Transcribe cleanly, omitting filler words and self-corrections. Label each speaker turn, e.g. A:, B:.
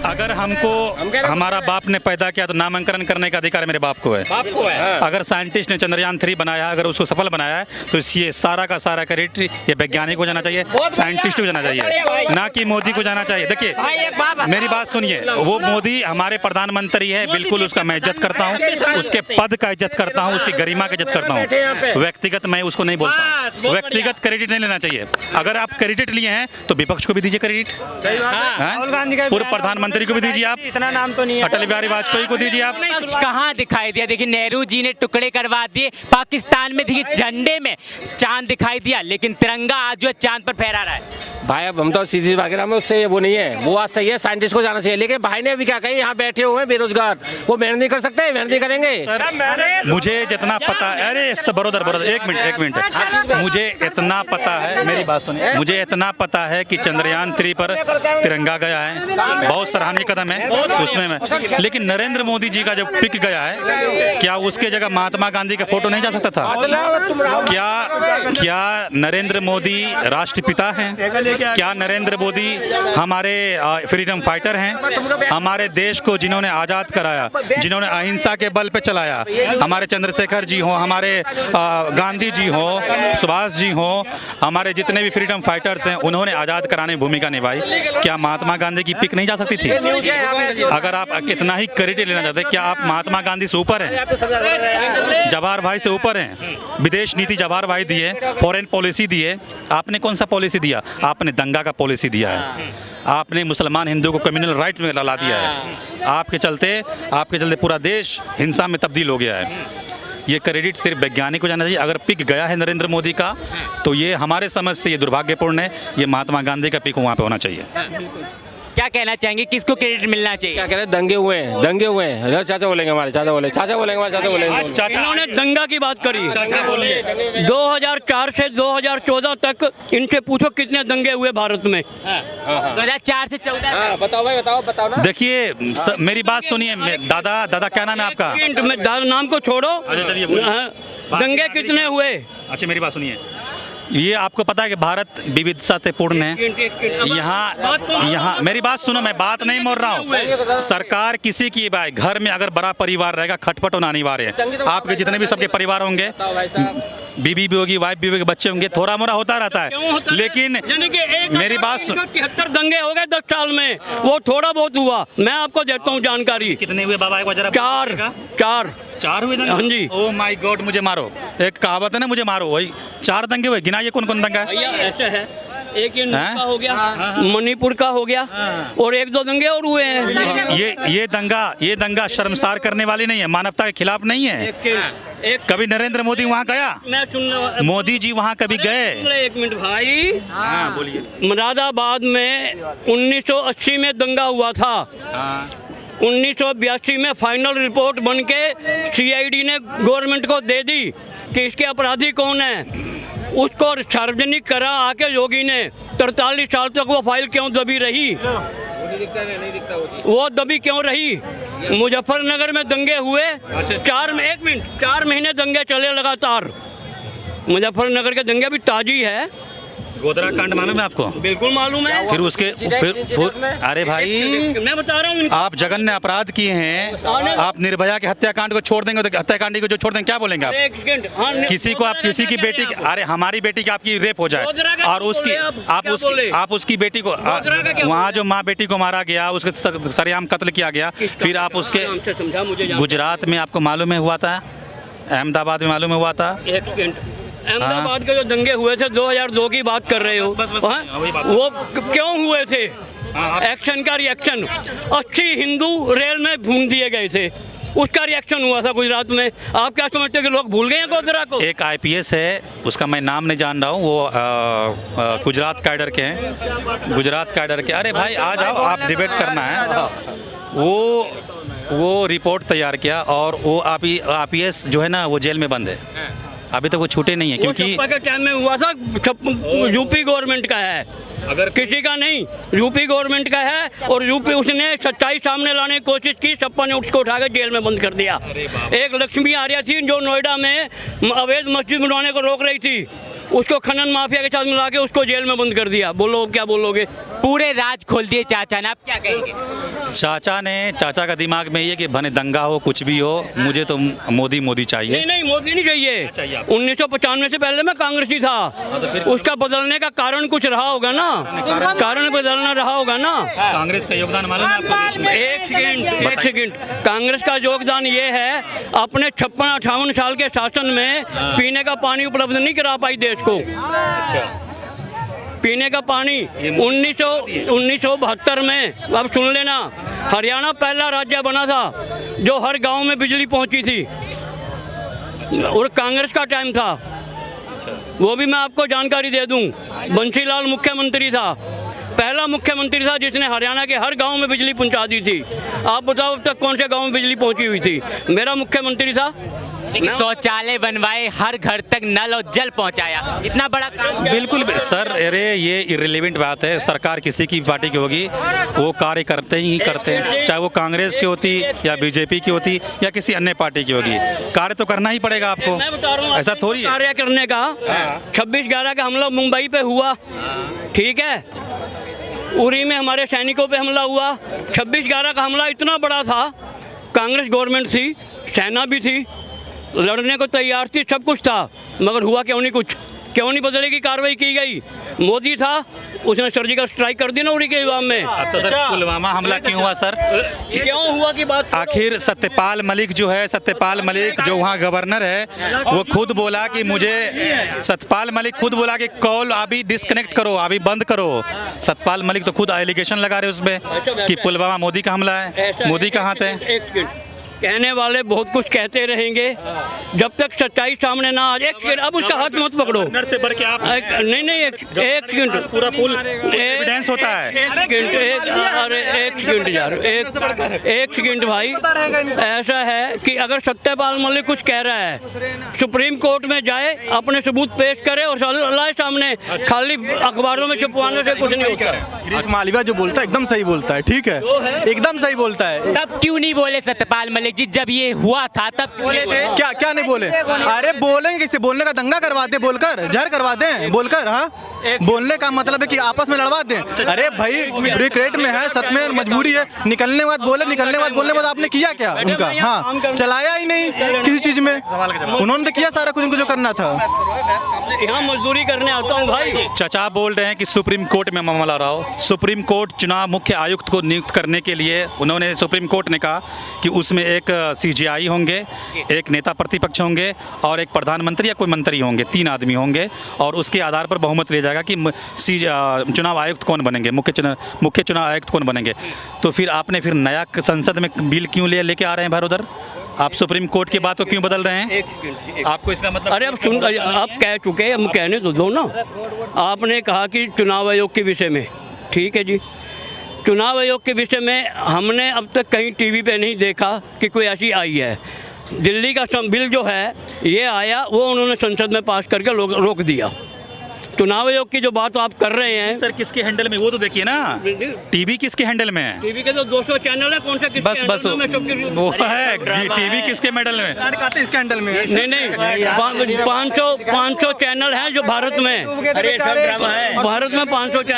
A: अगर हमको हमारा बाप ने पैदा किया तो नामांकन करने का अधिकार मेरे बाप को है। अगर साइंटिस्ट ने चंद्रयान 3 बनाया, अगर उसको सफल बनाया है, तो ये सारा का सारा क्रेडिट ये वैज्ञानिक को जाना चाहिए, साइंटिस्ट को जाना चाहिए, ना कि मोदी को जाना चाहिए। देखिए मेरी बात सुनिए, वो मोदी हमारे प्रधानमंत्री है, बिल्कुल उसका मैं इज्जत करता हूँ, उसके पद का इज्जत करता हूँ, उसकी गरिमा का इज्जत करता हूँ। व्यक्तिगत मैं उसको नहीं बोलता, व्यक्तिगत क्रेडिट नहीं लेना चाहिए। अगर आप क्रेडिट लिए हैं तो विपक्ष को भी दीजिए क्रेडिट, पूर्व प्रधानमंत्री को भी दीजिए, आप
B: इतना नाम तो नहीं है,
A: अटल बिहारी वाजपेयी को दीजिए आप।
C: कहाँ दिखाई दिया? देखिए नेहरू जी ने टुकड़े करवा दिए, पाकिस्तान में देखिए झंडे में चांद दिखाई दिया, लेकिन तिरंगा आज जो चांद पर फहरा रहा है।
B: भाई अब हम तो सीधी वगैरह में उससे वो नहीं है, वो बात सही है, साइंटिस्ट को जाना चाहिए। लेकिन भाई ने अभी क्या कही, यहाँ बैठे हुए हैं बेरोजगार, वो मेहनत नहीं कर सकते, मेहनत नहीं करेंगे।
A: मुझे जितना पता है, अरे बरोदर एक मिनट, मुझे इतना पता है, मेरी बात सुनिए, मुझे इतना पता है कि चंद्रयान 3 पर तिरंगा गया है, बहुत सराहनीय कदम है उसमें में। लेकिन नरेंद्र मोदी जी का जो पिक गया है, क्या उसके जगह महात्मा गांधी का फोटो नहीं जा सकता था? क्या नरेंद्र मोदी राष्ट्रपिता हैं? क्या नरेंद्र मोदी हमारे फ्रीडम फाइटर हैं? हमारे देश को जिन्होंने आज़ाद कराया, जिन्होंने अहिंसा के बल पे चलाया, हमारे चंद्रशेखर जी हो, हमारे गांधी जी हो, सुभाष जी हो, हमारे जितने भी फ्रीडम फाइटर्स हैं, उन्होंने आज़ाद कराने में भूमिका निभाई। क्या महात्मा गांधी की पिक नहीं जा सकती थी? अगर आप इतना ही क्रेडिट लेना चाहते, क्या आप महात्मा गांधी से ऊपर हैं? जवाहर भाई से ऊपर हैं? विदेश नीति जवाहर भाई दिए, फॉरेन पॉलिसी दिए, आपने कौन सा पॉलिसी दिया? आपने दंगा का पॉलिसी दिया है, आपने मुसलमान हिंदू को कम्युनल राइट में ला दिया है, आपके चलते पूरा देश हिंसा में तब्दील हो गया है। ये क्रेडिट सिर्फ वैज्ञानिक को जाना चाहिए। अगर पिक गया है नरेंद्र मोदी का, तो ये हमारे समझ से ये दुर्भाग्यपूर्ण है, ये महात्मा गांधी का पिक वहाँ पे होना चाहिए।
C: क्या कहना चाहेंगे, किसको क्रेडिट मिलना चाहिए?
B: क्या कह रहे हैं, दंगे हुए हैं। चाचा बोलेंगे हमारे, चाचा बोलेंगे।
D: इन्होंने दंगा की बात करी।
A: चाचा बोलिए।
D: 2004 से 2014 तक इनसे पूछो कितने दंगे हुए भारत में।
C: 2004 से 14
B: बताओ भाई, बताओ ना।
A: देखिए मेरी बात सुनिए, दादा क्या नाम है आपका?
D: दादा नाम को छोड़ो, दंगे कितने हुए?
A: अच्छा मेरी बात सुनिए, ये आपको पता है कि भारत विविधता से पूर्ण है। यहाँ मेरी बात सुनो, मैं बात नहीं मोड़ रहा हूँ। सरकार किसी की भाई घर में अगर बड़ा परिवार रहेगा, खटपट होना अनिवार्य है। आपके जितने भी सबके परिवार होंगे, बीबी भी होगी, वाइफ भी होगी, बच्चे होंगे, थोड़ा मोड़ा होता रहता है। लेकिन मेरी बात
D: 73 दंगे हो गए 10 साल में, वो थोड़ा बहुत हुआ। मैं आपको देता हूँ जानकारी।
A: कितने हुए बाबा? एक बार जरा 4 हुए दंगे?
D: हाँ जी।
A: ओह माय गॉड, मुझे मारो। एक कहावत है ना, मुझे मारो, वही 4 दंगे हुए। गिनाइए कौन कौन दंगा है?
D: ऐसे है, एक ये का हो गया, मणिपुर का हो गया, और 1-2 दंगे और हुए हैं।
A: ये दंगा शर्मसार करने वाली नहीं है, मानवता के खिलाफ नहीं है। कभी नरेंद्र मोदी वहाँ गया? मोदी जी वहाँ कभी गए?
D: एक मिनट भाई,
A: हाँ बोलिए।
D: मुरादाबाद में 1980 में दंगा हुआ था। 1982 में फाइनल रिपोर्ट बन के CID ने गवर्नमेंट को दे दी कि इसके अपराधी कौन है। उसको सार्वजनिक करा आके योगी ने। 43 साल तक वो फाइल क्यों दबी रही? वो दबी क्यों रही? मुजफ्फरनगर में दंगे हुए, 4 महीने दंगे चले लगातार। मुजफ्फरनगर के दंगे भी ताजी है।
A: गोधरा कांड मालूम है आपको?
D: बिल्कुल मालूम है।
A: फिर अरे भाई,
D: मैं बता रहा हूँ,
A: आप जघन्य अपराध किए हैं। आप निर्भया के हत्याकांड को छोड़ देंगे तो हत्याकांडी को जो छोड़ देंगे क्या बोलेंगे आप? किसी को आप किसी की बेटी, अरे हमारी बेटी की आपकी रेप हो जाए और आप उसकी बेटी को, वहाँ जो माँ बेटी को मारा गया, उसके सरेआम कत्ल किया गया, फिर आप उसके गुजरात में आपको मालूम है हुआ था, अहमदाबाद में मालूम हुआ था।
D: अहमदाबाद के जो दंगे हुए थे 2002 की बात कर रहे हो, वो क्यों हुए थे? एक्शन का रिएक्शन, 80 हिंदू रेल में भून दिए गए थे, उसका रिएक्शन हुआ था गुजरात में। आप क्या समझते हो कि लोग भूल गए हैं गोधरा को? एक
A: IPS है, उसका मैं नाम नहीं जान रहा हूँ, वो गुजरात कैडर के हैं, गुजरात कैडर के। अरे भाई आ जाओ, आप डिबेट करना है। वो रिपोर्ट तैयार किया और वो IPS जो है ना, वो जेल में बंद है, अभी तक वो छूटे नहीं है। क्योंकि
D: के टाइम में हुआ था, यूपी गवर्नमेंट का है, अगर किसी का नहीं, यूपी गवर्नमेंट का है। और यूपी उसने सच्चाई सामने लाने की कोशिश की, सपा ने उसको उठाकर जेल में बंद कर दिया। एक लक्ष्मी आर्या थी जो नोएडा में अवैध मस्जिद बनवाने को रोक रही थी, उसको खनन माफिया के साथ मिला के उसको जेल में बंद कर दिया। बोलो क्या बोलोगे?
C: पूरे राज खोल दिए चाचा ने, आप क्या कहेंगे?
A: चाचा का दिमाग में ये कि भले दंगा हो कुछ भी हो, मुझे तो मोदी
D: नहीं
A: चाहिए।
D: नहीं, मोदी नहीं चाहिए। 1995 से पहले मैं कांग्रेसी था। उसका बदलने का कारण कुछ रहा होगा ना, कारण बदलना रहा होगा ना।
A: कांग्रेस का योगदान मालूम है आपको देश में?
D: एक सेकंड, कांग्रेस का योगदान ये है, अपने 56-58 साल के शासन में पीने का पानी उपलब्ध नहीं करा पाई देश को। पीने का पानी 1972 में, अब सुन लेना, हरियाणा पहला राज्य बना था जो हर गांव में बिजली पहुंची थी, और कांग्रेस का टाइम था। वो भी मैं आपको जानकारी दे दूं, बंसीलाल मुख्यमंत्री था, पहला मुख्यमंत्री था जिसने हरियाणा के हर गांव में बिजली पहुंचा दी थी। आप बताओ अब तक कौन से गांव में बिजली पहुंची हुई थी? मेरा मुख्यमंत्री था।
C: लेकिन शौचालय बनवाए, हर घर तक नल और जल पहुंचाया, इतना बड़ा काम।
A: बिल्कुल सर, अरे ये इररिलेवेंट बात है। सरकार किसी की पार्टी की होगी, वो कार्य करते ही करते हैं, चाहे वो कांग्रेस की होती या बीजेपी की होती या किसी अन्य पार्टी की होगी, कार्य तो करना ही पड़ेगा आपको।
D: मैं बता रहा हूं,
A: ऐसा थोड़ी है।
D: कार्य करने का 26/11 का हमला मुंबई पे हुआ, ठीक है, उरी में हमारे सैनिकों पे हमला हुआ। 26/11 का हमला इतना बड़ा था, कांग्रेस गवर्नमेंट थी, सेना भी थी, लड़ने को तैयार थी, सब कुछ था, मगर हुआ क्यों नहीं कुछ? क्यों नहीं बदले की कार्रवाई की गई? मोदी था, उसने सर्जिकल स्ट्राइक कर दी ना उरी के जवाब में।
A: तो सर पुलवामा हमला क्यों हुआ सर?
D: क्यों हुआ की बात?
A: आखिर सत्यपाल मलिक जो है, सत्यपाल मलिक जो वहाँ गवर्नर है, वो खुद बोला कि सत्यपाल मलिक खुद बोला कि कॉल अभी डिस्कनेक्ट करो, अभी बंद करो। सत्यपाल मलिक तो खुद एलिगेशन लगा रहे उसमें कि पुलवामा मोदी का हमला है, मोदी का हाथ है।
D: कहने वाले बहुत कुछ कहते रहेंगे, जब तक सच्चाई सामने ना आ जाए। अब उसका हाथ मत पकड़ो।
A: से बढ़ के आप
D: नहीं, एक सेकंड,
A: पूरा फुल एविडेंस होता है।
D: एक सेकंड भाई, ऐसा है कि अगर सत्यपाल मलिक कुछ कह रहा है, सुप्रीम कोर्ट में जाए, अपने सबूत पेश करे और लाए सामने, खाली अखबारों में छपवाने से कुछ नहीं होता।
E: गिरीश मालविया जो बोलता है एकदम सही बोलता है, ठीक है, एकदम सही बोलता है।
C: तब क्यों नहीं बोले सत्यपाल मलिक जी? जब ये हुआ था तब बोले थे।
E: क्या नहीं बोले? अरे बोलेंगे किसे? बोलने का दंगा करवा दे, बोलकर जहर करवा दें, बोलकर। हाँ, बोलने का मतलब है कि आपस में लड़वा दें। अरे भाई ब्रेक में है, सच में मजबूरी है, निकलने के बाद बोले, निकलने के बाद आपने किया क्या उनका? हाँ, चलाया ही नहीं किसी चीज में, उन्होंने तो किया सारा कुछ उनको जो करना था।
D: यहाँ मजदूरी करने आता हूँ भाई।
A: चाचा बोल रहे हैं कि सुप्रीम कोर्ट में मामला रहा। सुप्रीम कोर्ट चुनाव मुख्य आयुक्त को नियुक्त करने के लिए उन्होंने, सुप्रीम कोर्ट ने कहा कि उसमें एक सीजीआई होंगे, एक नेता प्रतिपक्ष होंगे और एक प्रधानमंत्री या कोई मंत्री होंगे, 3 आदमी होंगे, और उसके आधार पर बहुमत लिया जाएगा कि चुनाव आयुक्त कौन बनेंगे, मुख्य चुनाव आयुक्त कौन बनेंगे। तो फिर आपने नया संसद में बिल क्यों लेके आ रहे हैं उधर? आप सुप्रीम कोर्ट की बात को क्यों बदल रहे हैं? आपको इसका मतलब?
D: अरे अब सुन, आप कह चुके, हम कहने तो दो ना। आपने कहा कि चुनाव आयोग के विषय में, ठीक है जी, चुनाव आयोग के विषय में हमने अब तक कहीं टीवी पे नहीं देखा कि कोई ऐसी आई है। दिल्ली का बिल जो है ये आया, वो उन्होंने संसद में पास करके रोक दिया। चुनाव आयोग की जो बात आप कर रहे हैं
A: सर, किसके हैंडल में वो तो देखिए ना, टीवी किसके हैंडल में है?
D: टीवी के तो 200 चैनल है, कौन सा किसके
A: बस वो है टीवी किसके हैंडल में?
E: इसके हैंडल में
D: नहीं, 500 चैनल हैं जो भारत में, भारत में 500 चैनल